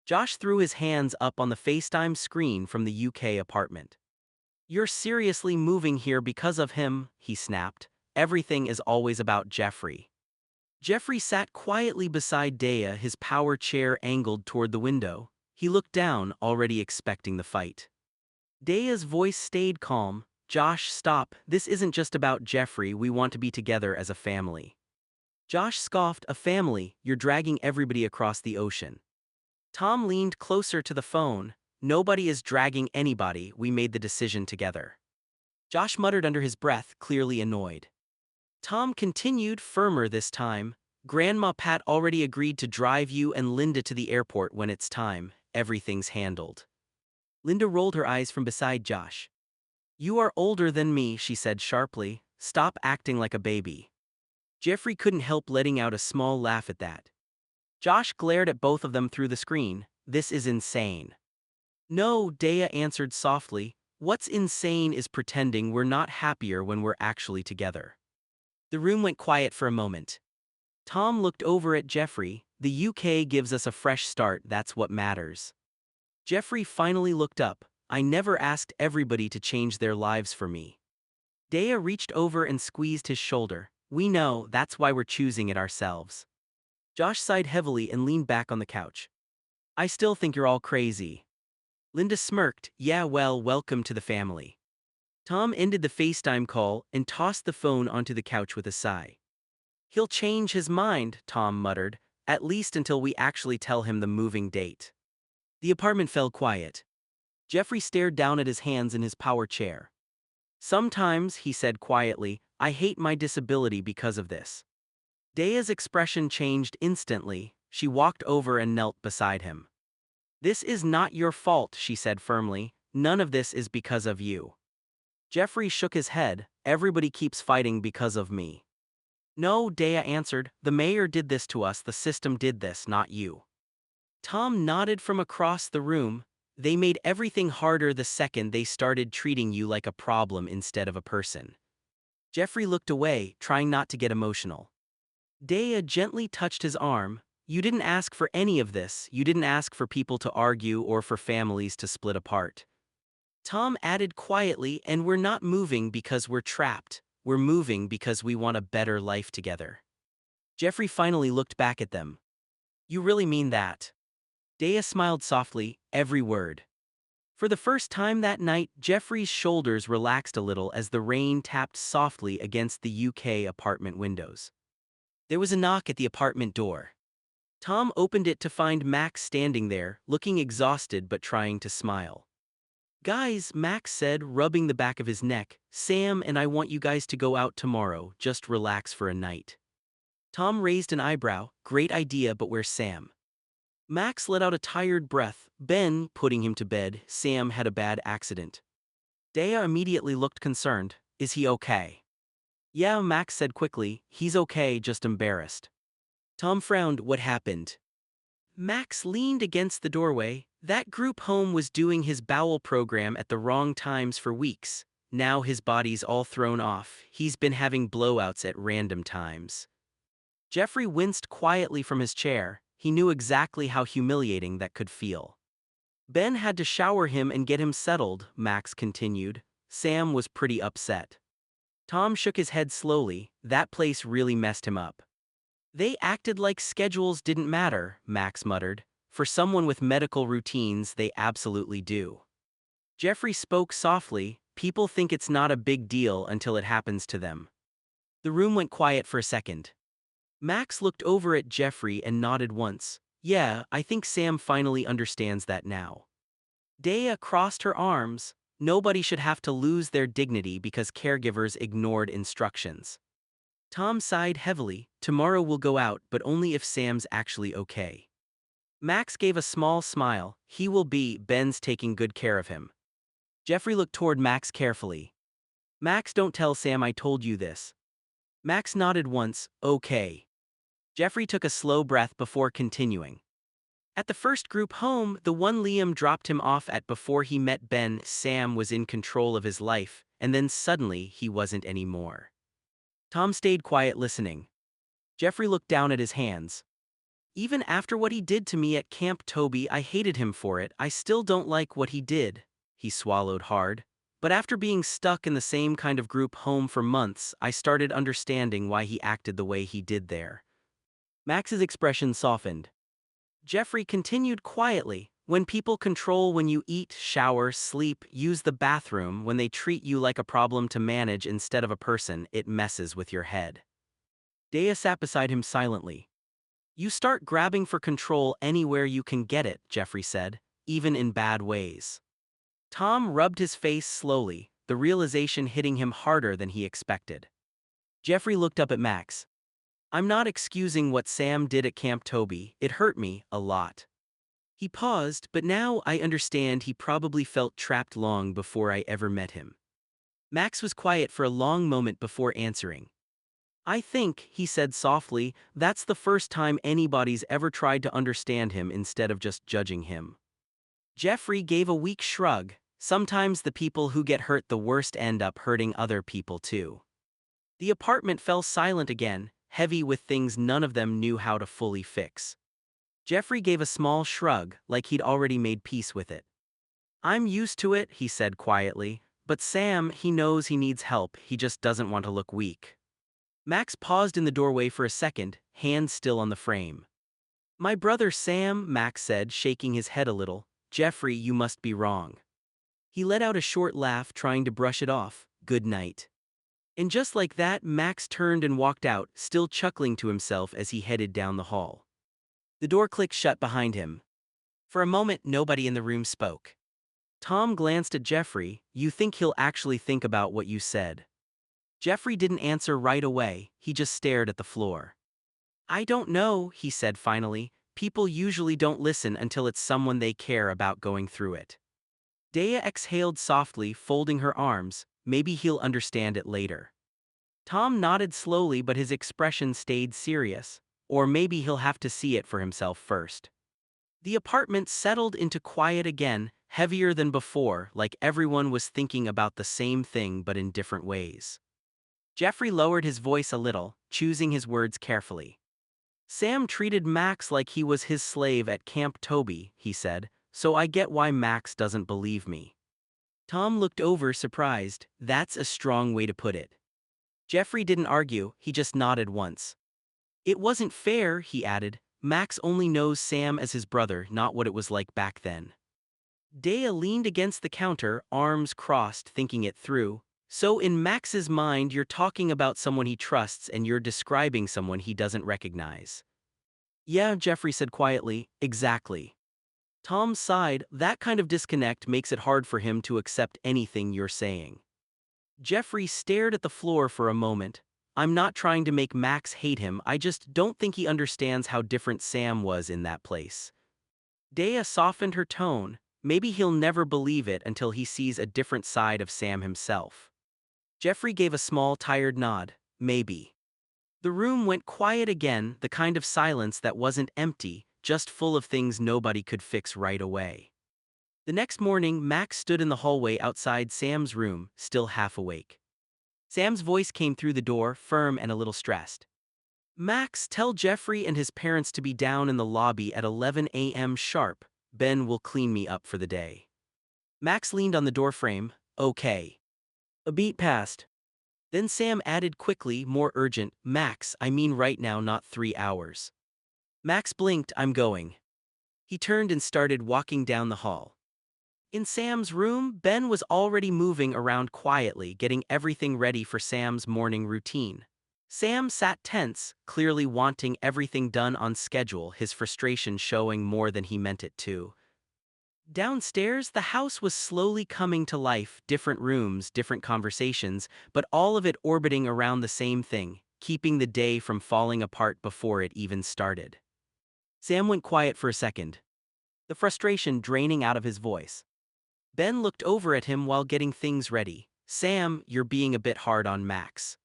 Josh threw his hands up on the FaceTime screen from the UK apartment. "You're seriously moving here because of him," he snapped. "Everything is always about Jeffrey." Jeffrey sat quietly beside Daya, his power chair angled toward the window. He looked down, already expecting the fight. Daya's voice stayed calm. "Josh, stop. This isn't just about Jeffrey. We want to be together as a family." Josh scoffed. "A family? You're dragging everybody across the ocean." Tom leaned closer to the phone. "Nobody is dragging anybody. We made the decision together." Josh muttered under his breath, clearly annoyed. Tom continued, firmer this time. "Grandma Pat already agreed to drive you and Linda to the airport when it's time. Everything's handled." Linda rolled her eyes from beside Josh. "You are older than me," she said sharply. "Stop acting like a baby." Jeffrey couldn't help letting out a small laugh at that. Josh glared at both of them through the screen. "This is insane." "No," Daya answered softly. "What's insane is pretending we're not happier when we're actually together." The room went quiet for a moment. Tom looked over at Jeffrey. "The UK gives us a fresh start, that's what matters." Jeffrey finally looked up. "I never asked everybody to change their lives for me." Daya reached over and squeezed his shoulder. "We know, that's why we're choosing it ourselves." Josh sighed heavily and leaned back on the couch. "I still think you're all crazy." Linda smirked. "Yeah, well, welcome to the family." Tom ended the FaceTime call and tossed the phone onto the couch with a sigh. "He'll change his mind," Tom muttered, "at least until we actually tell him the moving date." The apartment fell quiet. Jeffrey stared down at his hands in his power chair. "Sometimes," he said quietly, "I hate my disability because of this." Daya's expression changed instantly. She walked over and knelt beside him. "This is not your fault," she said firmly. "None of this is because of you." Jeffrey shook his head. "Everybody keeps fighting because of me." "No," Daya answered. "The mayor did this to us. The system did this, not you." Tom nodded from across the room. "They made everything harder the second they started treating you like a problem instead of a person." Jeffrey looked away, trying not to get emotional. Daya gently touched his arm. "You didn't ask for any of this. You didn't ask for people to argue or for families to split apart." Tom added quietly, "And we're not moving because we're trapped. We're moving because we want a better life together." Jeffrey finally looked back at them. "You really mean that?" Daya smiled softly, every word. For the first time that night, Jeffrey's shoulders relaxed a little as the rain tapped softly against the UK apartment windows. There was a knock at the apartment door. Tom opened it to find Max standing there, looking exhausted but trying to smile. "Guys," Max said, rubbing the back of his neck, "Sam and I want you guys to go out tomorrow, just relax for a night." Tom raised an eyebrow. "Great idea, but where's Sam?" Max let out a tired breath. "Ben, putting him to bed. Sam had a bad accident." Daya immediately looked concerned. "Is he okay?" "Yeah," Max said quickly. "He's okay, just embarrassed." Tom frowned. "What happened?" Max leaned against the doorway. "That group home was doing his bowel program at the wrong times for weeks. Now his body's all thrown off. He's been having blowouts at random times." Jeffrey winced quietly from his chair. He knew exactly how humiliating that could feel. "Ben had to shower him and get him settled," Max continued. "Sam was pretty upset." Tom shook his head slowly. "That place really messed him up." "They acted like schedules didn't matter," Max muttered. "For someone with medical routines, they absolutely do." Jeffrey spoke softly. "People think it's not a big deal until it happens to them." The room went quiet for a second. Max looked over at Jeffrey and nodded once. "Yeah, I think Sam finally understands that now." Daya crossed her arms. "Nobody should have to lose their dignity because caregivers ignored instructions." Tom sighed heavily. "Tomorrow we'll go out, but only if Sam's actually okay." Max gave a small smile. "He will be. Ben's taking good care of him." Jeffrey looked toward Max carefully. "Max, don't tell Sam I told you this." Max nodded once. "Okay." Jeffrey took a slow breath before continuing. "At the first group home, the one Liam dropped him off at before he met Ben, Sam was in control of his life, and then suddenly he wasn't anymore." Tom stayed quiet listening. Jeffrey looked down at his hands. Even after what he did to me at Camp Toby, I hated him for it. I still don't like what he did. He swallowed hard. But after being stuck in the same kind of group home for months, I started understanding why he acted the way he did there. Max's expression softened. Jeffrey continued quietly. When people control when you eat, shower, sleep, use the bathroom, when they treat you like a problem to manage instead of a person, it messes with your head. Daya sat beside him silently. You start grabbing for control anywhere you can get it, Jeffrey said, even in bad ways. Tom rubbed his face slowly, the realization hitting him harder than he expected. Jeffrey looked up at Max. I'm not excusing what Sam did at Camp Toby, it hurt me a lot. He paused, but now I understand he probably felt trapped long before I ever met him. Max was quiet for a long moment before answering. I think, he said softly, that's the first time anybody's ever tried to understand him instead of just judging him. Jeffrey gave a weak shrug. Sometimes the people who get hurt the worst end up hurting other people too. The apartment fell silent again, heavy with things none of them knew how to fully fix. Jeffrey gave a small shrug, like he'd already made peace with it. I'm used to it, he said quietly, but Sam, he knows he needs help, he just doesn't want to look weak. Max paused in the doorway for a second, hands still on the frame. My brother Sam, Max said, shaking his head a little. Jeffrey, you must be wrong. He let out a short laugh, trying to brush it off. Good night. And just like that, Max turned and walked out, still chuckling to himself as he headed down the hall. The door clicked shut behind him. For a moment, nobody in the room spoke. Tom glanced at Jeffrey. You think he'll actually think about what you said? Jeffrey didn't answer right away, he just stared at the floor. I don't know, he said finally. People usually don't listen until it's someone they care about going through it. Daya exhaled softly, folding her arms. Maybe he'll understand it later. Tom nodded slowly, but his expression stayed serious. Or maybe he'll have to see it for himself first. The apartment settled into quiet again, heavier than before, like everyone was thinking about the same thing but in different ways. Jeffrey lowered his voice a little, choosing his words carefully. Sam treated Max like he was his slave at Camp Toby, he said, so I get why Max doesn't believe me. Tom looked over, surprised. That's a strong way to put it. Jeffrey didn't argue, he just nodded once. It wasn't fair, he added. Max only knows Sam as his brother, not what it was like back then. Daya leaned against the counter, arms crossed, thinking it through. So in Max's mind, you're talking about someone he trusts and you're describing someone he doesn't recognize. Yeah, Jeffrey said quietly, exactly. Tom sighed. That kind of disconnect makes it hard for him to accept anything you're saying. Jeffrey stared at the floor for a moment. I'm not trying to make Max hate him, I just don't think he understands how different Sam was in that place. Daya softened her tone. Maybe he'll never believe it until he sees a different side of Sam himself. Jeffrey gave a small, tired nod. Maybe. The room went quiet again, the kind of silence that wasn't empty, just full of things nobody could fix right away. The next morning, Max stood in the hallway outside Sam's room, still half awake. Sam's voice came through the door, firm and a little stressed. Max, tell Jeffrey and his parents to be down in the lobby at 11 a.m. sharp. Ben will clean me up for the day. Max leaned on the doorframe. Okay. A beat passed. Then Sam added quickly, more urgent, Max, I mean right now, not 3 hours. Max blinked, I'm going. He turned and started walking down the hall. In Sam's room, Ben was already moving around quietly, getting everything ready for Sam's morning routine. Sam sat tense, clearly wanting everything done on schedule, his frustration showing more than he meant it to. Downstairs, the house was slowly coming to life, different rooms, different conversations, but all of it orbiting around the same thing, keeping the day from falling apart before it even started. Sam went quiet for a second, the frustration draining out of his voice. Ben looked over at him while getting things ready. Sam, you're being a bit hard on Max.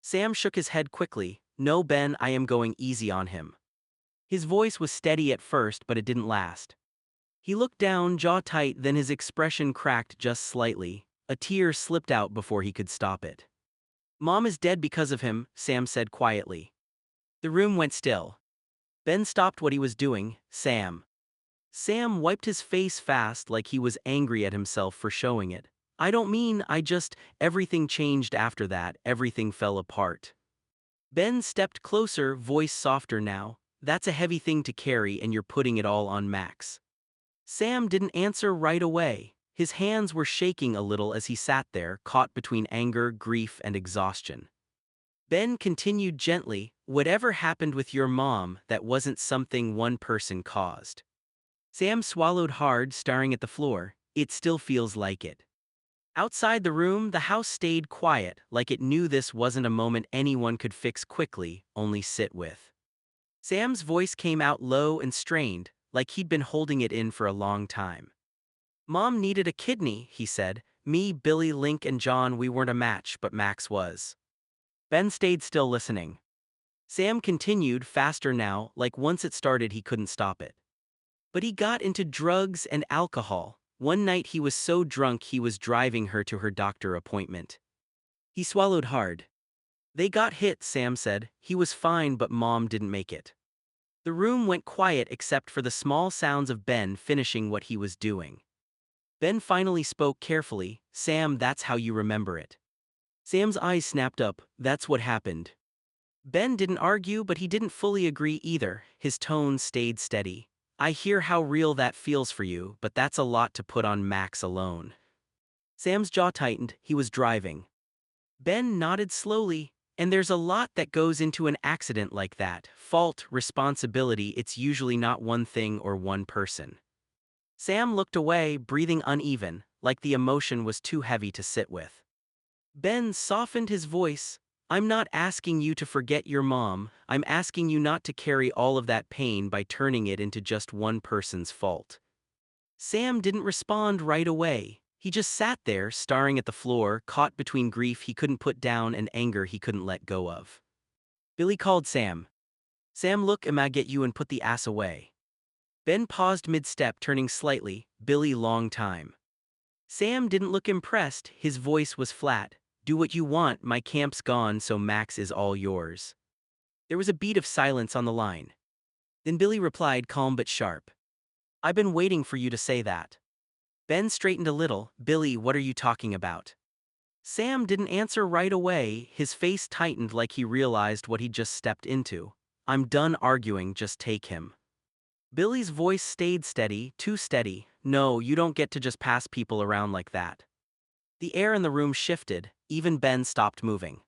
Sam shook his head quickly. No, Ben, I am going easy on him. His voice was steady at first, but it didn't last. He looked down, jaw tight, then his expression cracked just slightly. A tear slipped out before he could stop it. Mom is dead because of him, Sam said quietly. The room went still. Ben stopped what he was doing. Sam. Sam wiped his face fast like he was angry at himself for showing it. I don't mean, everything changed after that, everything fell apart. Ben stepped closer, voice softer now. That's a heavy thing to carry and you're putting it all on Max. Sam didn't answer right away. His hands were shaking a little as he sat there, caught between anger, grief, and exhaustion. Ben continued gently, whatever happened with your mom, that wasn't something one person caused. Sam swallowed hard, staring at the floor. It still feels like it. Outside the room, the house stayed quiet, like it knew this wasn't a moment anyone could fix quickly, only sit with. Sam's voice came out low and strained, like he'd been holding it in for a long time. Mom needed a kidney, he said. Me, Billy, Link, and John, we weren't a match, but Max was. Ben stayed still listening. Sam continued, faster now, like once it started he couldn't stop it. But he got into drugs and alcohol. One night he was so drunk he was driving her to her doctor appointment. He swallowed hard. They got hit, Sam said. He was fine but Mom didn't make it. The room went quiet except for the small sounds of Ben finishing what he was doing. Ben finally spoke carefully. Sam, that's how you remember it. Sam's eyes snapped up. That's what happened. Ben didn't argue but he didn't fully agree either. His tone stayed steady. I hear how real that feels for you, but that's a lot to put on Max alone. Sam's jaw tightened. He was driving. Ben nodded slowly. And there's a lot that goes into an accident like that. Fault, responsibility, it's usually not one thing or one person. Sam looked away, breathing uneven, like the emotion was too heavy to sit with. Ben softened his voice. I'm not asking you to forget your mom, I'm asking you not to carry all of that pain by turning it into just one person's fault. Sam didn't respond right away. He just sat there, staring at the floor, caught between grief he couldn't put down and anger he couldn't let go of. Billy called Sam. Sam, look, I'ma get you and put the ass away. Ben paused mid-step, turning slightly. Billy, long time. Sam didn't look impressed, his voice was flat. Do what you want, my camp's gone so Max is all yours. There was a beat of silence on the line. Then Billy replied, calm but sharp. I've been waiting for you to say that. Ben straightened a little. Billy, what are you talking about? Sam didn't answer right away, his face tightened like he realized what he'd just stepped into. I'm done arguing, just take him. Billy's voice stayed steady, too steady. No, you don't get to just pass people around like that. The air in the room shifted, even Ben stopped moving.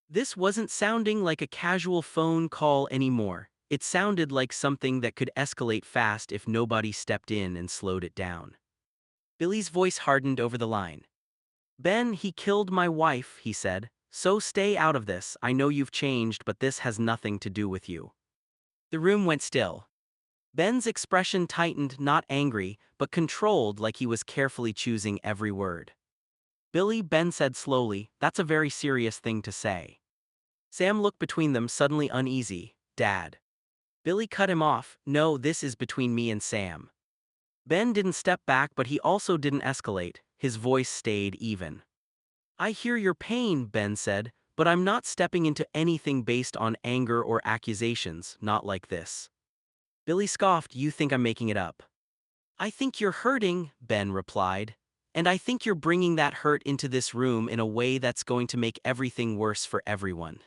This wasn't sounding like a casual phone call anymore. It sounded like something that could escalate fast if nobody stepped in and slowed it down. Billy's voice hardened over the line. Ben, he killed my wife, he said. So stay out of this. I know you've changed, but this has nothing to do with you. The room went still. Ben's expression tightened, not angry, but controlled, like he was carefully choosing every word. Billy, Ben said slowly, that's a very serious thing to say. Sam looked between them, suddenly uneasy. Dad. Billy cut him off. No, this is between me and Sam. Ben didn't step back, but he also didn't escalate. His voice stayed even. I hear your pain, Ben said, but I'm not stepping into anything based on anger or accusations, not like this. Billy scoffed, you think I'm making it up. I think you're hurting, Ben replied. And I think you're bringing that hurt into this room in a way that's going to make everything worse for everyone.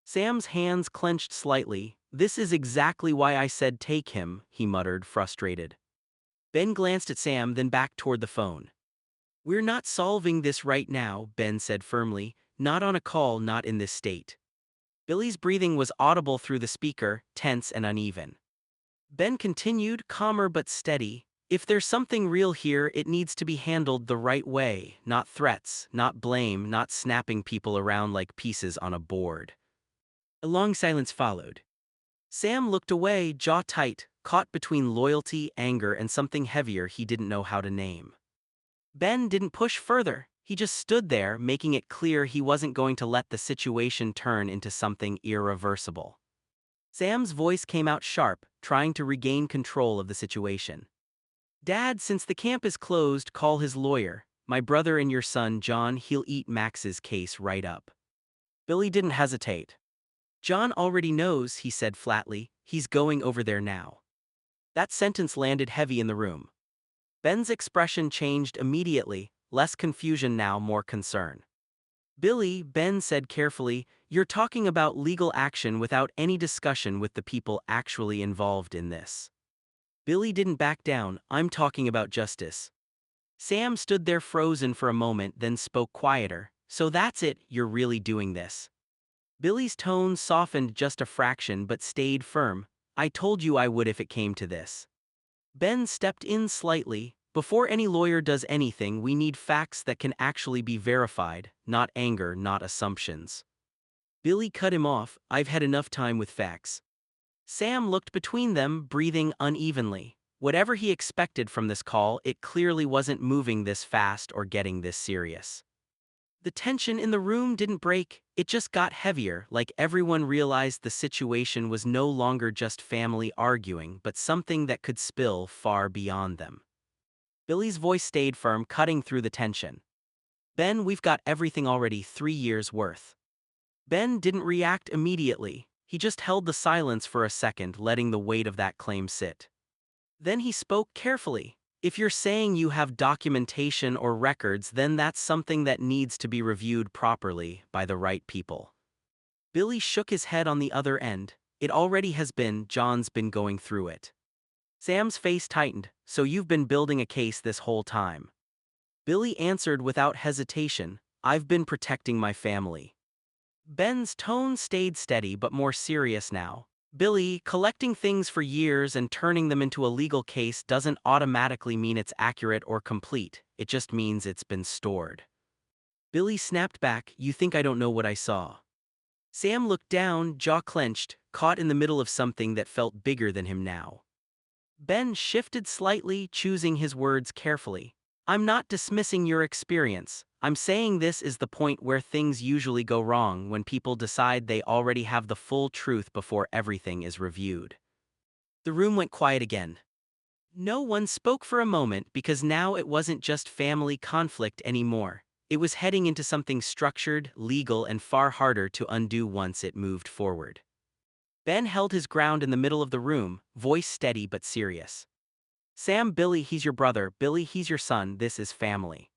Sam's hands clenched slightly. This is exactly why I said take him, he muttered, frustrated. Ben glanced at Sam, then back toward the phone. We're not solving this right now, Ben said firmly. Not on a call, not in this state. Billy's breathing was audible through the speaker, tense and uneven. Ben continued, calmer but steady. If there's something real here, it needs to be handled the right way, not threats, not blame, not snapping people around like pieces on a board. A long silence followed. Sam looked away, jaw tight, caught between loyalty, anger, and something heavier he didn't know how to name. Ben didn't push further. He just stood there, making it clear he wasn't going to let the situation turn into something irreversible. Sam's voice came out sharp, trying to regain control of the situation. Dad, since the camp is closed, call his lawyer. My brother and your son, John, he'll eat Max's case right up. Billy didn't hesitate. John already knows, he said flatly. He's going over there now. That sentence landed heavy in the room. Ben's expression changed immediately, less confusion now, more concern. Billy, Ben said carefully, you're talking about legal action without any discussion with the people actually involved in this. Billy didn't back down, I'm talking about justice. Sam stood there frozen for a moment, then spoke quieter. So that's it, you're really doing this. Billy's tone softened just a fraction but stayed firm. I told you I would if it came to this. Ben stepped in slightly. Before any lawyer does anything, we need facts that can actually be verified, not anger, not assumptions. Billy cut him off, I've had enough time with facts. Sam looked between them, breathing unevenly. Whatever he expected from this call, it clearly wasn't moving this fast or getting this serious. The tension in the room didn't break, it just got heavier, like everyone realized the situation was no longer just family arguing but something that could spill far beyond them. Billy's voice stayed firm, cutting through the tension. Ben, we've got everything already, 3 years worth. Ben didn't react immediately, he just held the silence for a second, letting the weight of that claim sit. Then he spoke carefully. If you're saying you have documentation or records, then that's something that needs to be reviewed properly by the right people. Billy shook his head on the other end. It already has been, John's been going through it. Sam's face tightened, so you've been building a case this whole time. Billy answered without hesitation, I've been protecting my family. Ben's tone stayed steady but more serious now. Billy, collecting things for years and turning them into a legal case doesn't automatically mean it's accurate or complete, it just means it's been stored. Billy snapped back, you think I don't know what I saw? Sam looked down, jaw clenched, caught in the middle of something that felt bigger than him now. Ben shifted slightly, choosing his words carefully. I'm not dismissing your experience. I'm saying this is the point where things usually go wrong, when people decide they already have the full truth before everything is reviewed. The room went quiet again. No one spoke for a moment because now it wasn't just family conflict anymore. It was heading into something structured, legal, and far harder to undo once it moved forward. Ben held his ground in the middle of the room, voice steady but serious. Sam, Billy, he's your brother. Billy, he's your son. This is family.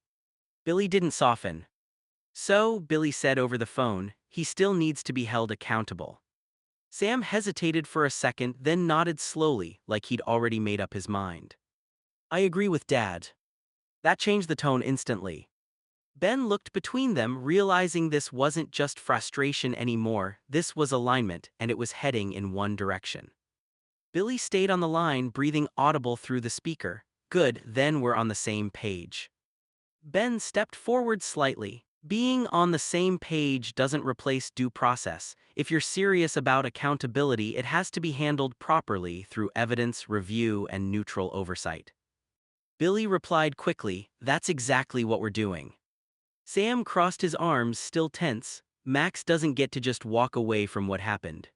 Billy didn't soften. So, Billy said over the phone, he still needs to be held accountable. Sam hesitated for a second, then nodded slowly, like he'd already made up his mind. I agree with Dad. That changed the tone instantly. Ben looked between them, realizing this wasn't just frustration anymore, this was alignment, and it was heading in one direction. Billy stayed on the line, breathing audible through the speaker. Good, then we're on the same page. Ben stepped forward slightly. Being on the same page doesn't replace due process. If you're serious about accountability, it has to be handled properly through evidence, review, and neutral oversight. Billy replied quickly, that's exactly what we're doing. Sam crossed his arms, still tense. Max doesn't get to just walk away from what happened.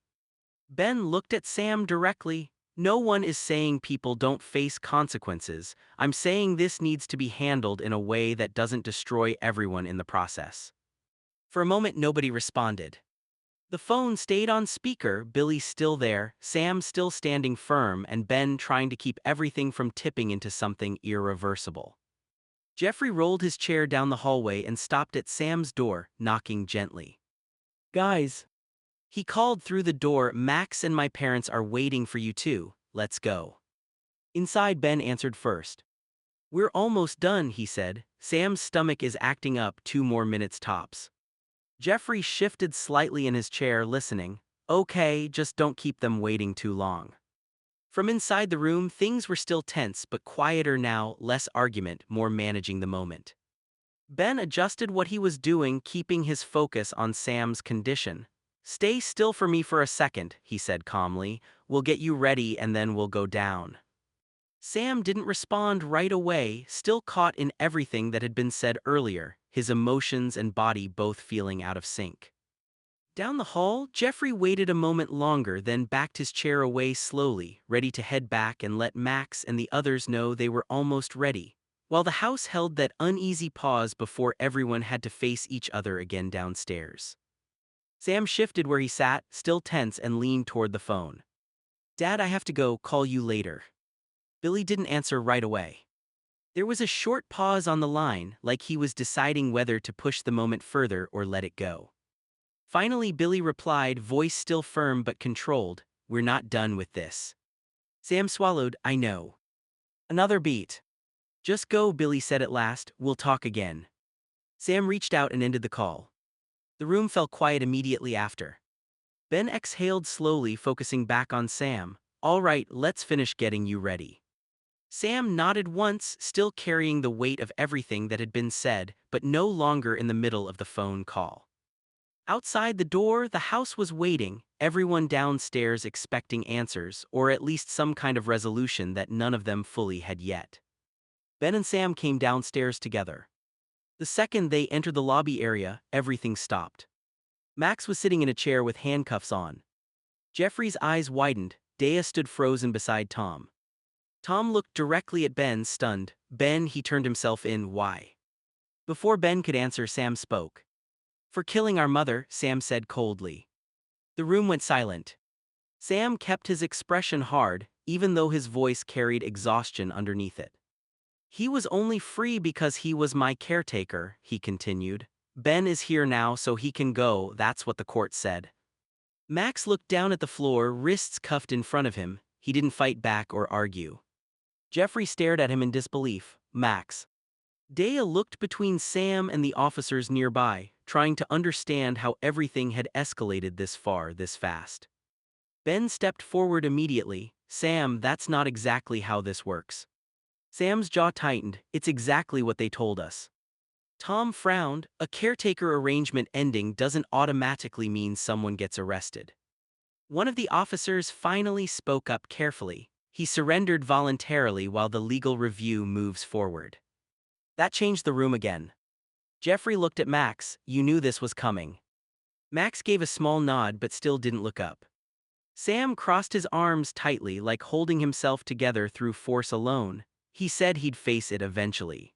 Ben looked at Sam directly. No one is saying people don't face consequences. I'm saying this needs to be handled in a way that doesn't destroy everyone in the process. For a moment, nobody responded. The phone stayed on speaker, Billy still there, Sam still standing firm, and Ben trying to keep everything from tipping into something irreversible. Jeffrey rolled his chair down the hallway and stopped at Sam's door, knocking gently. Guys, he called through the door, Max and my parents are waiting for you too, let's go. Inside, Ben answered first. We're almost done, he said. Sam's stomach is acting up, 2 more minutes tops. Jeffrey shifted slightly in his chair, listening. Okay, just don't keep them waiting too long. From inside the room, things were still tense but quieter now, less argument, more managing the moment. Ben adjusted what he was doing, keeping his focus on Sam's condition. Stay still for me for a second, he said calmly. We'll get you ready and then we'll go down. Sam didn't respond right away, still caught in everything that had been said earlier, his emotions and body both feeling out of sync. Down the hall, Jeffrey waited a moment longer, then backed his chair away slowly, ready to head back and let Max and the others know they were almost ready, while the house held that uneasy pause before everyone had to face each other again downstairs. Sam shifted where he sat, still tense, and leaned toward the phone. Dad, I have to go, call you later. Billy didn't answer right away. There was a short pause on the line, like he was deciding whether to push the moment further or let it go. Finally, Billy replied, voice still firm but controlled, we're not done with this. Sam swallowed, I know. Another beat. Just go, Billy said at last, we'll talk again. Sam reached out and ended the call. The room fell quiet immediately after. Ben exhaled slowly, focusing back on Sam. All right, let's finish getting you ready. Sam nodded once, still carrying the weight of everything that had been said, but no longer in the middle of the phone call. Outside the door, the house was waiting, everyone downstairs expecting answers, or at least some kind of resolution that none of them fully had yet. Ben and Sam came downstairs together. The second they entered the lobby area, everything stopped. Max was sitting in a chair with handcuffs on. Jeffrey's eyes widened. Daya stood frozen beside Tom. Tom looked directly at Ben, stunned. Ben, he turned himself in, why? Before Ben could answer, Sam spoke. For killing our mother, Sam said coldly. The room went silent. Sam kept his expression hard, even though his voice carried exhaustion underneath it. He was only free because he was my caretaker, he continued. Ben is here now so he can go, that's what the court said. Max looked down at the floor, wrists cuffed in front of him. He didn't fight back or argue. Jeffrey stared at him in disbelief. Max. Daya looked between Sam and the officers nearby, trying to understand how everything had escalated this far, this fast. Ben stepped forward immediately. Sam, that's not exactly how this works. Sam's jaw tightened. It's exactly what they told us. Tom frowned. A caretaker arrangement ending doesn't automatically mean someone gets arrested. One of the officers finally spoke up carefully. He surrendered voluntarily while the legal review moves forward. That changed the room again. Jeffrey looked at Max. You knew this was coming. Max gave a small nod but still didn't look up. Sam crossed his arms tightly, like holding himself together through force alone. He said he'd face it eventually.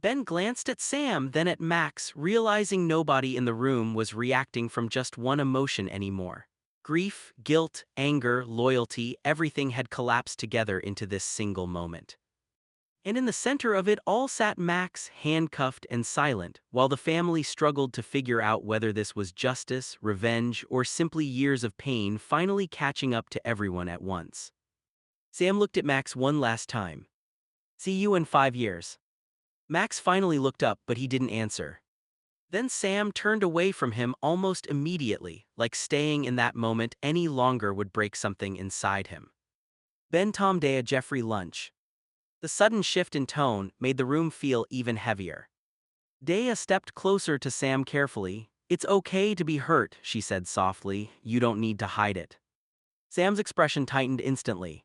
Ben glanced at Sam, then at Max, realizing nobody in the room was reacting from just one emotion anymore. Grief, guilt, anger, loyalty, everything had collapsed together into this single moment. And in the center of it all sat Max, handcuffed and silent, while the family struggled to figure out whether this was justice, revenge, or simply years of pain finally catching up to everyone at once. Sam looked at Max one last time. See you in 5 years. Max finally looked up, but he didn't answer. Then Sam turned away from him almost immediately, like staying in that moment any longer would break something inside him. Ben, Tom, Daya, Jeffrey, lunch. The sudden shift in tone made the room feel even heavier. Daya stepped closer to Sam carefully. It's okay to be hurt, she said softly. You don't need to hide it. Sam's expression tightened instantly.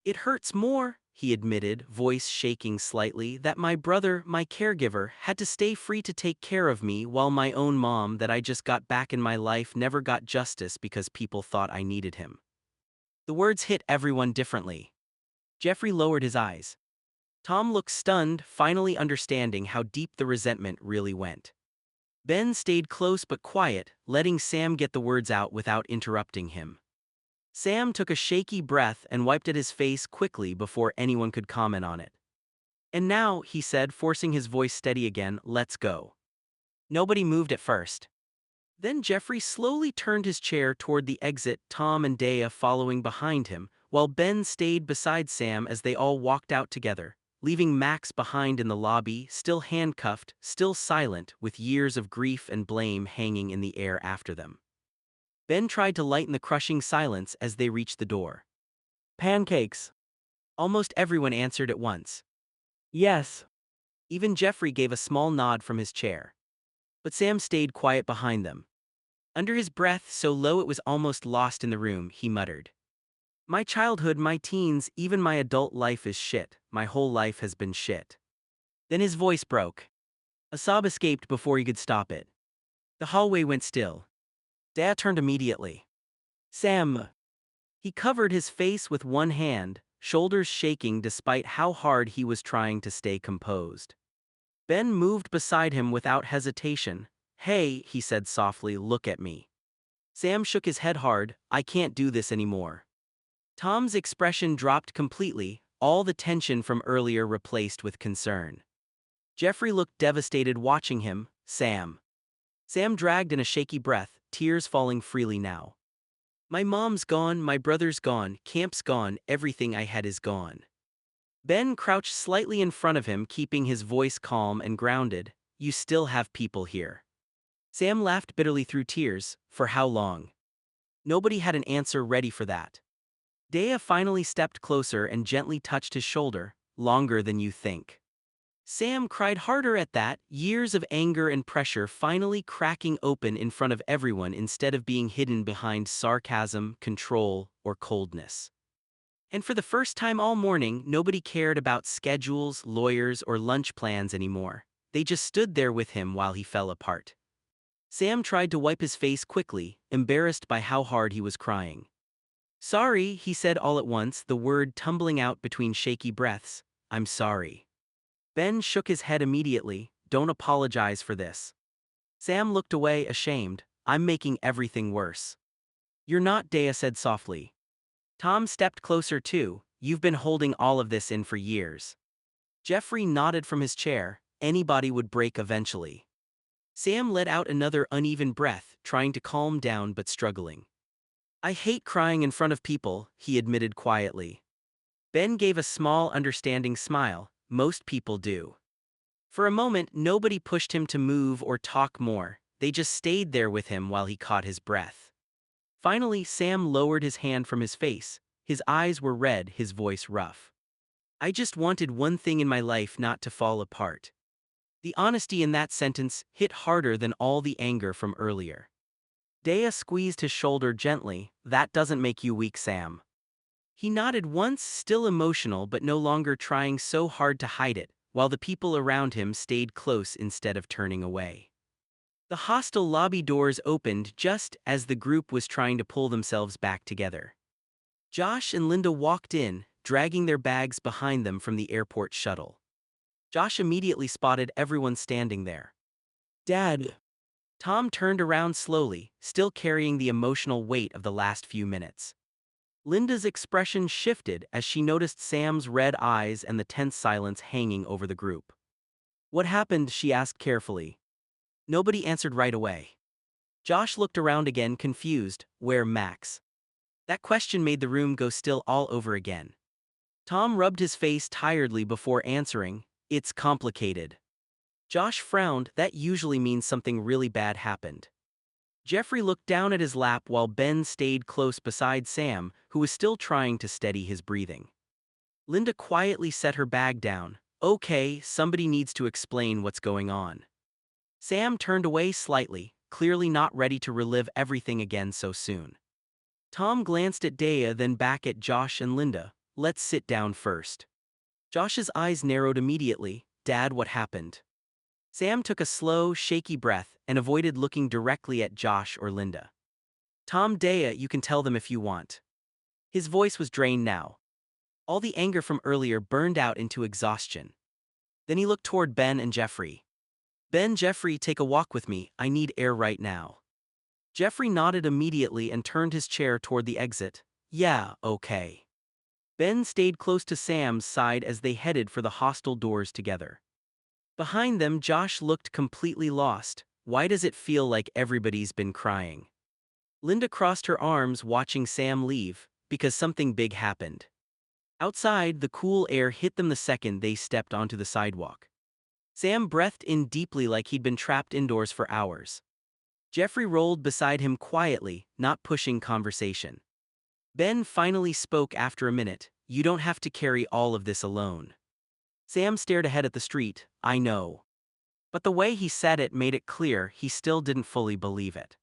It hurts more, he admitted, voice shaking slightly, that my brother, my caregiver, had to stay free to take care of me while my own mom that I just got back in my life never got justice because people thought I needed him. The words hit everyone differently. Jeffrey lowered his eyes. Tom looked stunned, finally understanding how deep the resentment really went. Ben stayed close but quiet, letting Sam get the words out without interrupting him. Sam took a shaky breath and wiped at his face quickly before anyone could comment on it. And now, he said, forcing his voice steady again, let's go. Nobody moved at first. Then Jeffrey slowly turned his chair toward the exit, Tom and Daya following behind him, while Ben stayed beside Sam as they all walked out together, leaving Max behind in the lobby, still handcuffed, still silent, with years of grief and blame hanging in the air after them. Ben tried to lighten the crushing silence as they reached the door. Pancakes. Almost everyone answered at once. Yes. Even Jeffrey gave a small nod from his chair. But Sam stayed quiet behind them. Under his breath, so low it was almost lost in the room, he muttered. My childhood, my teens, even my adult life is shit. My whole life has been shit. Then his voice broke. A sob escaped before he could stop it. The hallway went still. Dad turned immediately. Sam. He covered his face with one hand, shoulders shaking despite how hard he was trying to stay composed. Ben moved beside him without hesitation. Hey, he said softly, look at me. Sam shook his head hard. I can't do this anymore. Tom's expression dropped completely, all the tension from earlier replaced with concern. Jeffrey looked devastated watching him. Sam dragged in a shaky breath, tears falling freely now. My mom's gone, my brother's gone, camp's gone, everything I had is gone. Ben crouched slightly in front of him, keeping his voice calm and grounded. You still have people here. Sam laughed bitterly through tears. For how long? Nobody had an answer ready for that. Daya finally stepped closer and gently touched his shoulder. Longer than you think. Sam cried harder at that, years of anger and pressure finally cracking open in front of everyone instead of being hidden behind sarcasm, control, or coldness. And for the first time all morning, nobody cared about schedules, lawyers, or lunch plans anymore. They just stood there with him while he fell apart. Sam tried to wipe his face quickly, embarrassed by how hard he was crying. Sorry, he said all at once, the word tumbling out between shaky breaths. I'm sorry. Ben shook his head immediately. Don't apologize for this. Sam looked away, ashamed. I'm making everything worse. You're not, Daya said softly. Tom stepped closer too. You've been holding all of this in for years. Jeffrey nodded from his chair. Anybody would break eventually. Sam let out another uneven breath, trying to calm down but struggling. I hate crying in front of people, he admitted quietly. Ben gave a small, understanding smile. Most people do. For a moment, nobody pushed him to move or talk more. They just stayed there with him while he caught his breath. Finally, Sam lowered his hand from his face. His eyes were red, his voice rough. I just wanted one thing in my life, not to fall apart. The honesty in that sentence hit harder than all the anger from earlier. Daya squeezed his shoulder gently. That doesn't make you weak, Sam. He nodded once, still emotional but no longer trying so hard to hide it, while the people around him stayed close instead of turning away. The hostel lobby doors opened just as the group was trying to pull themselves back together. Josh and Linda walked in, dragging their bags behind them from the airport shuttle. Josh immediately spotted everyone standing there. Dad. Tom turned around slowly, still carrying the emotional weight of the last few minutes. Linda's expression shifted as she noticed Sam's red eyes and the tense silence hanging over the group. What happened? She asked carefully. Nobody answered right away. Josh looked around again, confused. Where Max? That question made the room go still all over again. Tom rubbed his face tiredly before answering. It's complicated. Josh frowned. That usually means something really bad happened. Jeffrey looked down at his lap while Ben stayed close beside Sam, who was still trying to steady his breathing. Linda quietly set her bag down. Okay, somebody needs to explain what's going on. Sam turned away slightly, clearly not ready to relive everything again so soon. Tom glanced at Daya, then back at Josh and Linda. Let's sit down first. Josh's eyes narrowed immediately. Dad, what happened? Sam took a slow, shaky breath and avoided looking directly at Josh or Linda. Tom, Daya, you can tell them if you want. His voice was drained now. All the anger from earlier burned out into exhaustion. Then he looked toward Ben and Jeffrey. Ben, Jeffrey, take a walk with me. I need air right now. Jeffrey nodded immediately and turned his chair toward the exit. Yeah, okay. Ben stayed close to Sam's side as they headed for the hostel doors together. Behind them, Josh looked completely lost. Why does it feel like everybody's been crying? Linda crossed her arms watching Sam leave, because something big happened. Outside, the cool air hit them the second they stepped onto the sidewalk. Sam breathed in deeply like he'd been trapped indoors for hours. Jeffrey rolled beside him quietly, not pushing conversation. Ben finally spoke after a minute. You don't have to carry all of this alone. Sam stared ahead at the street. I know. But the way he said it made it clear he still didn't fully believe it.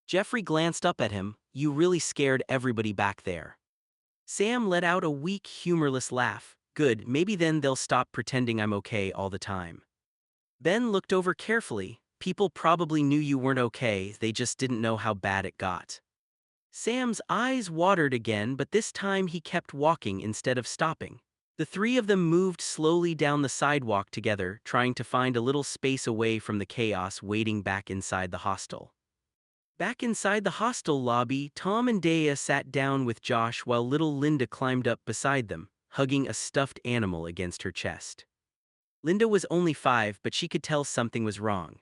Jeffrey glanced up at him. You really scared everybody back there. Sam let out a weak, humorless laugh. Good, maybe then they'll stop pretending I'm okay all the time. Ben looked over carefully. People probably knew you weren't okay, they just didn't know how bad it got. Sam's eyes watered again, but this time he kept walking instead of stopping. The three of them moved slowly down the sidewalk together, trying to find a little space away from the chaos waiting back inside the hostel. Back inside the hostel lobby, Tom and Daya sat down with Josh while little Linda climbed up beside them, hugging a stuffed animal against her chest. Linda was only 5, but she could tell something was wrong.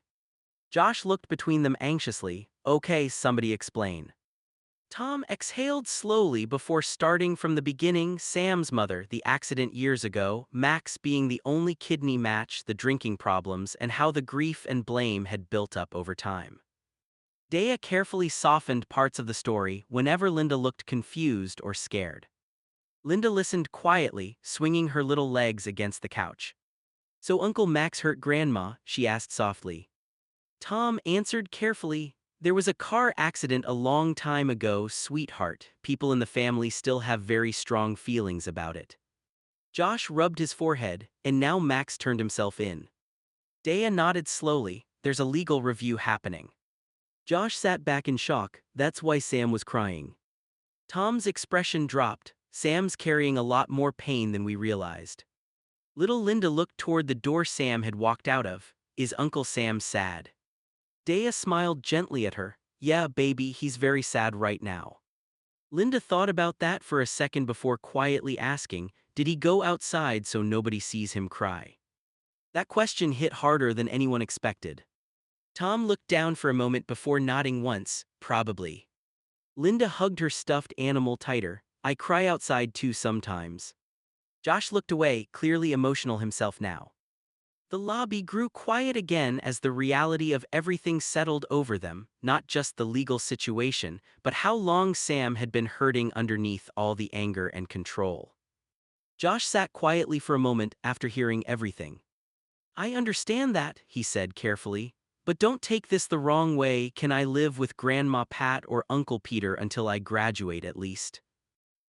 Josh looked between them anxiously. "Okay, somebody explain." Tom exhaled slowly before starting from the beginning. Sam's mother, the accident years ago, Max being the only kidney match, the drinking problems, and how the grief and blame had built up over time. Daya carefully softened parts of the story whenever Linda looked confused or scared. Linda listened quietly, swinging her little legs against the couch. "So Uncle Max hurt Grandma?" she asked softly. Tom answered carefully, "There was a car accident a long time ago, sweetheart. People in the family still have very strong feelings about it." Josh rubbed his forehead, and now Max turned himself in. Daya nodded slowly. "There's a legal review happening." Josh sat back in shock. "That's why Sam was crying." Tom's expression dropped. "Sam's carrying a lot more pain than we realized." Little Linda looked toward the door Sam had walked out of. "Is Uncle Sam sad?" Daya smiled gently at her. "Yeah, baby, he's very sad right now." Linda thought about that for a second before quietly asking, "Did he go outside so nobody sees him cry?" That question hit harder than anyone expected. Tom looked down for a moment before nodding once. "Probably." Linda hugged her stuffed animal tighter. "I cry outside too sometimes." Josh looked away, clearly emotional himself now. The lobby grew quiet again as the reality of everything settled over them, not just the legal situation, but how long Sam had been hurting underneath all the anger and control. Josh sat quietly for a moment after hearing everything. "I understand that," he said carefully, "but don't take this the wrong way. Can I live with Grandma Pat or Uncle Peter until I graduate at least?"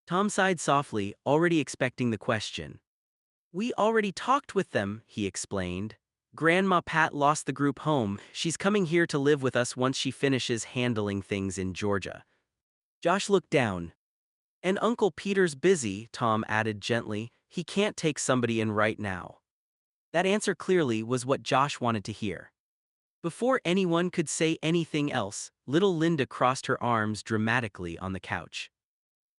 Tom sighed softly, already expecting the question. "We already talked with them," he explained. "Grandma Pat lost the group home. She's coming here to live with us once she finishes handling things in Georgia." Josh looked down. "And Uncle Peter's busy," Tom added gently. "He can't take somebody in right now." That answer clearly was what Josh wanted to hear. Before anyone could say anything else, little Linda crossed her arms dramatically on the couch.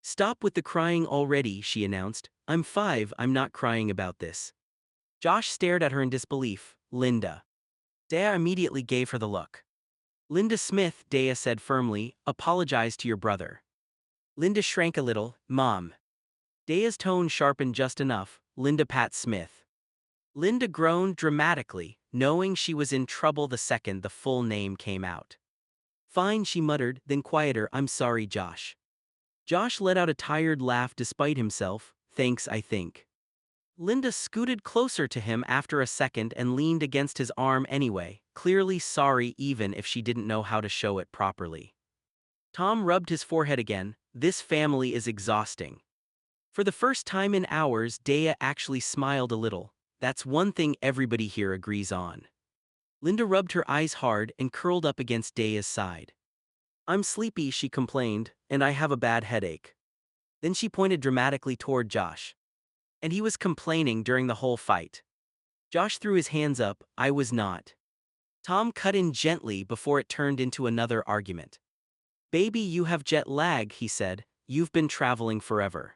"Stop with the crying already," she announced. "I'm 5, I'm not crying about this." Josh stared at her in disbelief. "Linda." Daya immediately gave her the look. "Linda Smith," Daya said firmly, "apologize to your brother." Linda shrank a little. "Mom." Daya's tone sharpened just enough. "Linda Pat Smith." Linda groaned dramatically, knowing she was in trouble the second the full name came out. "Fine," she muttered, then quieter. "I'm sorry, Josh." Josh let out a tired laugh despite himself. "Thanks, I think." Linda scooted closer to him after a second and leaned against his arm anyway, clearly sorry even if she didn't know how to show it properly. Tom rubbed his forehead again. "This family is exhausting." For the first time in hours, Daya actually smiled a little. "That's one thing everybody here agrees on." Linda rubbed her eyes hard and curled up against Daya's side. "I'm sleepy," she complained, "and I have a bad headache." Then she pointed dramatically toward Josh. "And he was complaining during the whole fight." Josh threw his hands up. "I was not." Tom cut in gently before it turned into another argument. "Baby, you have jet lag," he said. "You've been traveling forever."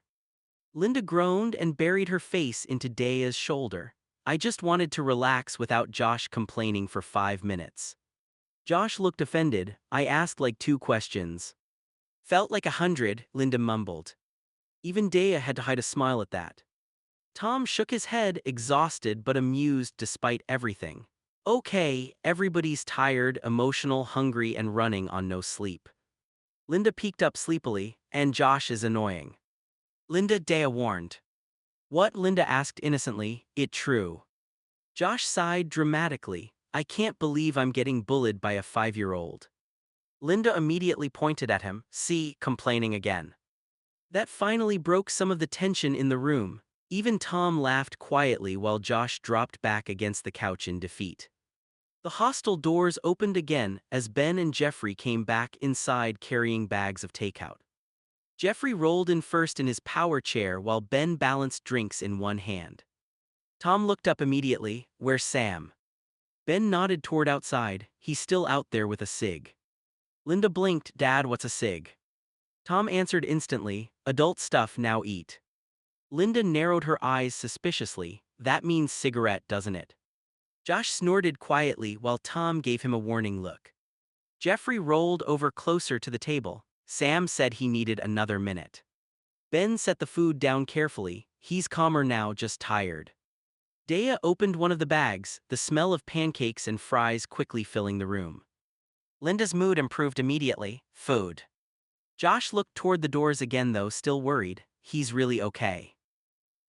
Linda groaned and buried her face into Daya's shoulder. "I just wanted to relax without Josh complaining for 5 minutes." Josh looked offended. "I asked like 2 questions." "Felt like 100, Linda mumbled. Even Daya had to hide a smile at that. Tom shook his head, exhausted but amused despite everything. "Okay, everybody's tired, emotional, hungry, and running on no sleep." Linda peeked up sleepily. "And Josh is annoying." "Linda," Daya warned. "What?" Linda asked innocently. "It true." Josh sighed dramatically. "I can't believe I'm getting bullied by a 5-year-old." Linda immediately pointed at him. "See, complaining again." That finally broke some of the tension in the room. Even Tom laughed quietly while Josh dropped back against the couch in defeat. The hostel doors opened again as Ben and Jeffrey came back inside carrying bags of takeout. Jeffrey rolled in first in his power chair while Ben balanced drinks in one hand. Tom looked up immediately. "Where's Sam?" Ben nodded toward outside. "He's still out there with a cig." Linda blinked. Dad, what's a cig? Tom answered instantly, adult stuff, now eat. Linda narrowed her eyes suspiciously. That means cigarette, doesn't it? Josh snorted quietly while Tom gave him a warning look. Jeffrey rolled over closer to the table. Sam said he needed another minute. Ben set the food down carefully. He's calmer now, just tired. Daya opened one of the bags, the smell of pancakes and fries quickly filling the room. Linda's mood improved immediately. Food. Josh looked toward the doors again though, still worried. He's really okay.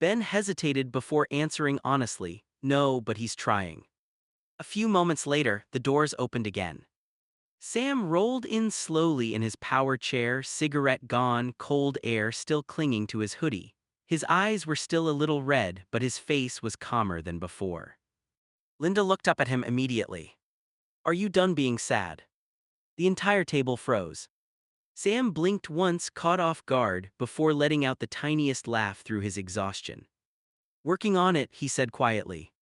Ben hesitated before answering honestly, no, but he's trying. A few moments later, the doors opened again. Sam rolled in slowly in his power chair, cigarette gone, cold air still clinging to his hoodie. His eyes were still a little red, but his face was calmer than before. Linda looked up at him immediately. Are you done being sad? The entire table froze. Sam blinked once, caught off guard, before letting out the tiniest laugh through his exhaustion. Working on it, he said quietly.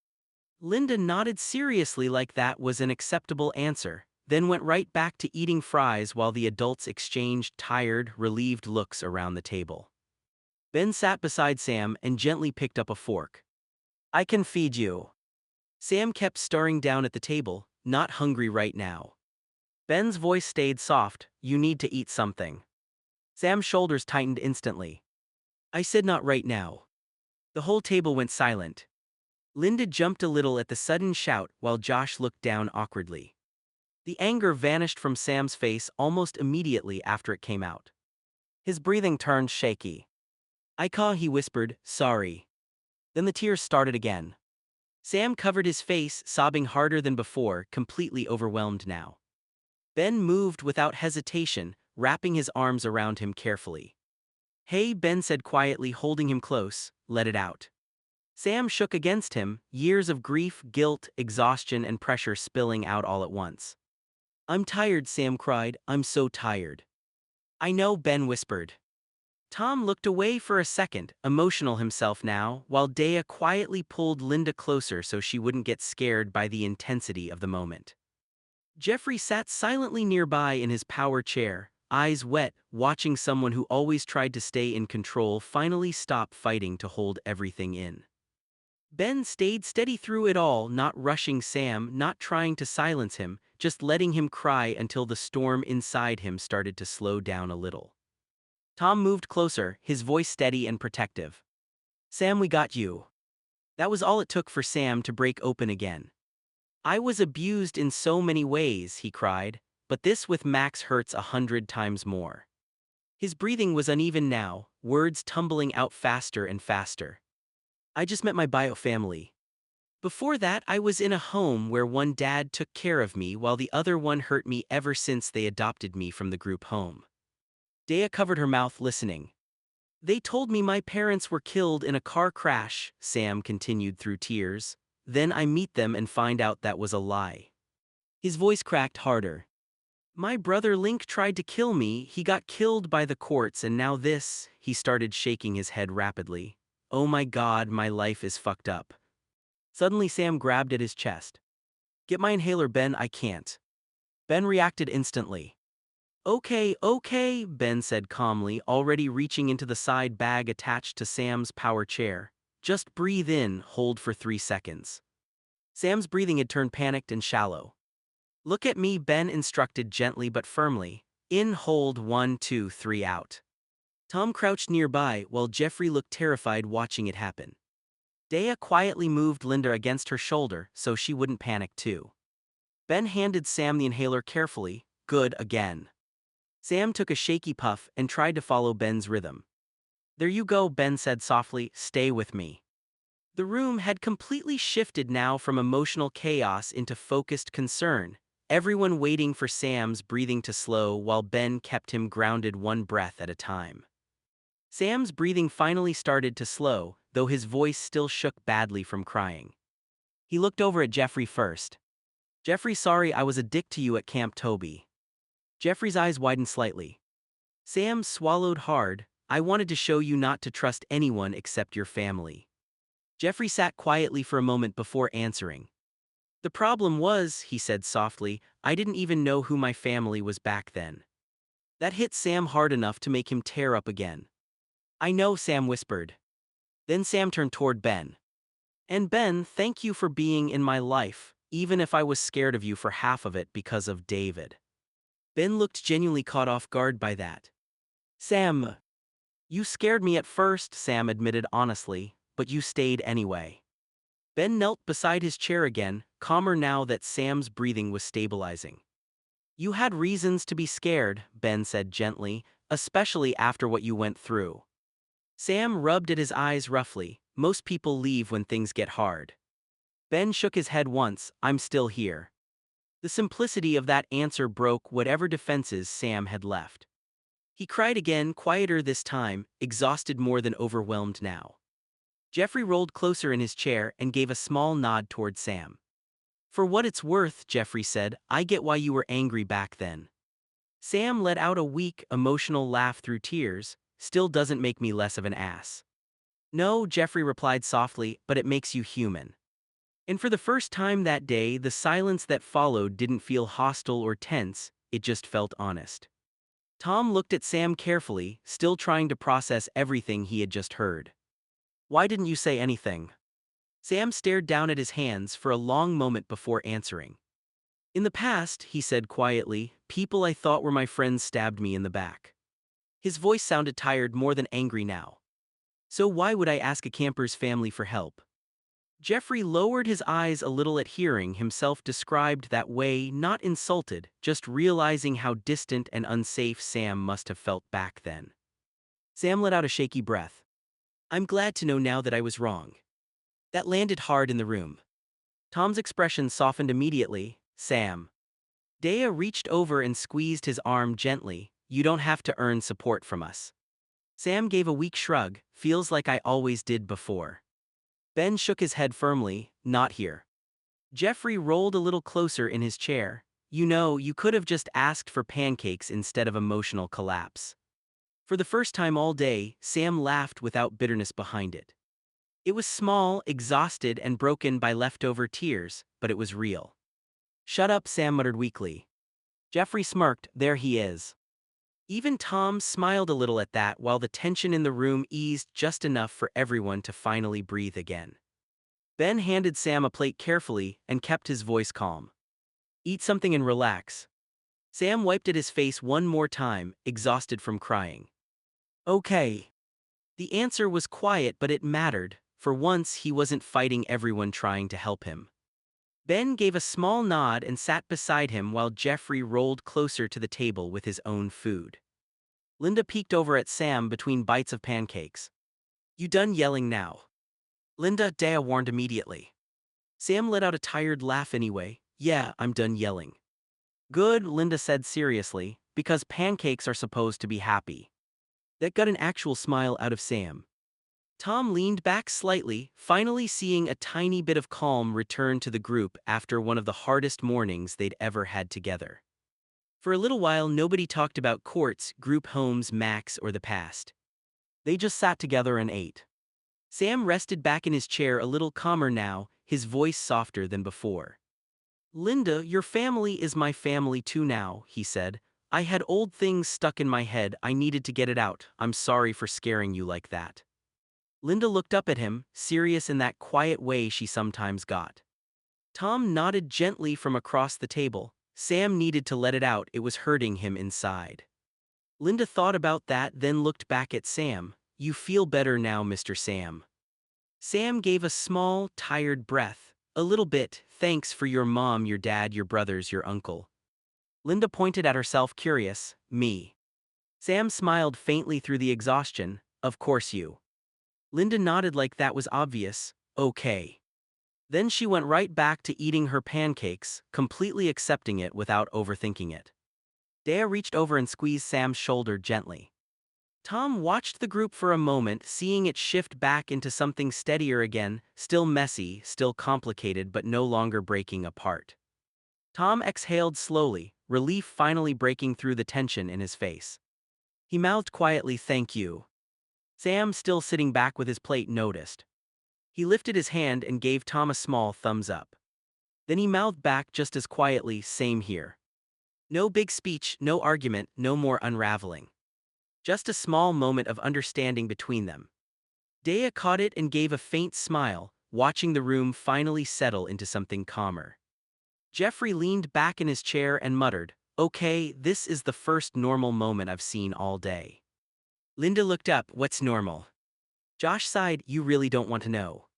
Linda nodded seriously like that was an acceptable answer, then went right back to eating fries while the adults exchanged tired, relieved looks around the table. Ben sat beside Sam and gently picked up a fork. I can feed you. Sam kept staring down at the table, not hungry right now. Ben's voice stayed soft, you need to eat something. Sam's shoulders tightened instantly. I said not right now. The whole table went silent. Linda jumped a little at the sudden shout while Josh looked down awkwardly. The anger vanished from Sam's face almost immediately after it came out. His breathing turned shaky. He whispered, sorry. Then the tears started again. Sam covered his face, sobbing harder than before, completely overwhelmed now. Ben moved without hesitation, wrapping his arms around him carefully. Hey, Ben said quietly, holding him close, let it out. Sam shook against him, years of grief, guilt, exhaustion, and pressure spilling out all at once. I'm tired, Sam cried, I'm so tired. I know, Ben whispered. Tom looked away for a second, emotional himself now, while Daya quietly pulled Linda closer so she wouldn't get scared by the intensity of the moment. Jeffrey sat silently nearby in his power chair, eyes wet, watching someone who always tried to stay in control finally stop fighting to hold everything in. Ben stayed steady through it all, not rushing Sam, not trying to silence him, just letting him cry until the storm inside him started to slow down a little. Tom moved closer, his voice steady and protective. Sam, we got you. That was all it took for Sam to break open again. I was abused in so many ways, he cried, but this with Max hurts 100 times more. His breathing was uneven now, words tumbling out faster and faster. I just met my bio family. Before that, I was in a home where one dad took care of me while the other one hurt me ever since they adopted me from the group home. Daya covered her mouth listening. They told me my parents were killed in a car crash, Sam continued through tears. Then I meet them and find out that was a lie. His voice cracked harder. My brother Link tried to kill me, he got killed by the courts, and now this, he started shaking his head rapidly. Oh my God, my life is fucked up. Suddenly Sam grabbed at his chest. Get my inhaler, Ben, I can't. Ben reacted instantly. Okay, Ben said calmly, already reaching into the side bag attached to Sam's power chair. Just breathe in, hold for 3 seconds. Sam's breathing had turned panicked and shallow. Look at me, Ben instructed gently but firmly. In, hold, 1, 2, 3, out. Tom crouched nearby while Jeffrey looked terrified watching it happen. Daya quietly moved Linda against her shoulder so she wouldn't panic too. Ben handed Sam the inhaler carefully. Good, again. Sam took a shaky puff and tried to follow Ben's rhythm. There you go, Ben said softly, stay with me. The room had completely shifted now from emotional chaos into focused concern, everyone waiting for Sam's breathing to slow while Ben kept him grounded one breath at a time. Sam's breathing finally started to slow, though his voice still shook badly from crying. He looked over at Jeffrey first. Jeffrey, sorry I was a dick to you at Camp Toby. Jeffrey's eyes widened slightly. Sam swallowed hard. I wanted to show you not to trust anyone except your family. Jeffrey sat quietly for a moment before answering. The problem was, he said softly, I didn't even know who my family was back then. That hit Sam hard enough to make him tear up again. I know, Sam whispered. Then Sam turned toward Ben. And Ben, thank you for being in my life, even if I was scared of you for half of it because of David. Ben looked genuinely caught off guard by that. Sam, you scared me at first, Sam admitted honestly, but you stayed anyway. Ben knelt beside his chair again, calmer now that Sam's breathing was stabilizing. You had reasons to be scared, Ben said gently, especially after what you went through. Sam rubbed at his eyes roughly. Most people leave when things get hard. Ben shook his head once. I'm still here. The simplicity of that answer broke whatever defenses Sam had left. He cried again, quieter this time, exhausted more than overwhelmed now. Jeffrey rolled closer in his chair and gave a small nod toward Sam. For what it's worth, Jeffrey said, I get why you were angry back then. Sam let out a weak, emotional laugh through tears. Still doesn't make me less of an ass. No, Jeffrey replied softly, but it makes you human. And for the first time that day, the silence that followed didn't feel hostile or tense, it just felt honest. Tom looked at Sam carefully, still trying to process everything he had just heard. Why didn't you say anything? Sam stared down at his hands for a long moment before answering. In the past, he said quietly, people I thought were my friends stabbed me in the back. His voice sounded tired more than angry now. So why would I ask a camper's family for help? Jeffrey lowered his eyes a little at hearing himself described that way, not insulted, just realizing how distant and unsafe Sam must have felt back then. Sam let out a shaky breath. I'm glad to know now that I was wrong. That landed hard in the room. Tom's expression softened immediately. Sam. Daya reached over and squeezed his arm gently. You don't have to earn support from us. Sam gave a weak shrug. Feels like I always did before. Ben shook his head firmly. Not here. Jeffrey rolled a little closer in his chair. You know, you could have just asked for pancakes instead of emotional collapse. For the first time all day, Sam laughed without bitterness behind it. It was small, exhausted, and broken by leftover tears, but it was real. Shut up, Sam muttered weakly. Jeffrey smirked. There he is. Even Tom smiled a little at that while the tension in the room eased just enough for everyone to finally breathe again. Ben handed Sam a plate carefully and kept his voice calm. Eat something and relax. Sam wiped at his face one more time, exhausted from crying. Okay. The answer was quiet, but it mattered. For once, he wasn't fighting everyone trying to help him. Ben gave a small nod and sat beside him while Jeffrey rolled closer to the table with his own food. Linda peeked over at Sam between bites of pancakes. You done yelling now? Linda, Daya warned immediately. Sam let out a tired laugh anyway. Yeah, I'm done yelling. Good, Linda said seriously, because pancakes are supposed to be happy. That got an actual smile out of Sam. Tom leaned back slightly, finally seeing a tiny bit of calm return to the group after one of the hardest mornings they'd ever had together. For a little while, nobody talked about courts, group homes, Max, or the past. They just sat together and ate. Sam rested back in his chair a little calmer now, his voice softer than before. Linda, your family is my family too now, he said. I had old things stuck in my head, I needed to get it out. I'm sorry for scaring you like that. Linda looked up at him, serious in that quiet way she sometimes got. Tom nodded gently from across the table. Sam needed to let it out, it was hurting him inside. Linda thought about that, then looked back at Sam. You feel better now, Mr. Sam. Sam gave a small, tired breath. A little bit, thanks for your mom, your dad, your brothers, your uncle. Linda pointed at herself, curious. Me. Sam smiled faintly through the exhaustion. Of course you. Linda nodded like that was obvious. Okay. Then she went right back to eating her pancakes, completely accepting it without overthinking it. Daya reached over and squeezed Sam's shoulder gently. Tom watched the group for a moment, seeing it shift back into something steadier again, still messy, still complicated, but no longer breaking apart. Tom exhaled slowly, relief finally breaking through the tension in his face. He mouthed quietly, "Thank you." Sam, still sitting back with his plate, noticed. He lifted his hand and gave Tom a small thumbs up. Then he mouthed back just as quietly, same here. No big speech, no argument, no more unraveling. Just a small moment of understanding between them. Daya caught it and gave a faint smile, watching the room finally settle into something calmer. Jeffrey leaned back in his chair and muttered, "Okay, this is the first normal moment I've seen all day." Linda looked up, "What's normal?" Josh sighed, "You really don't want to know."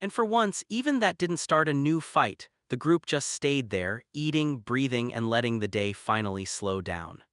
And for once, even that didn't start a new fight. The group just stayed there, eating, breathing, and letting the day finally slow down.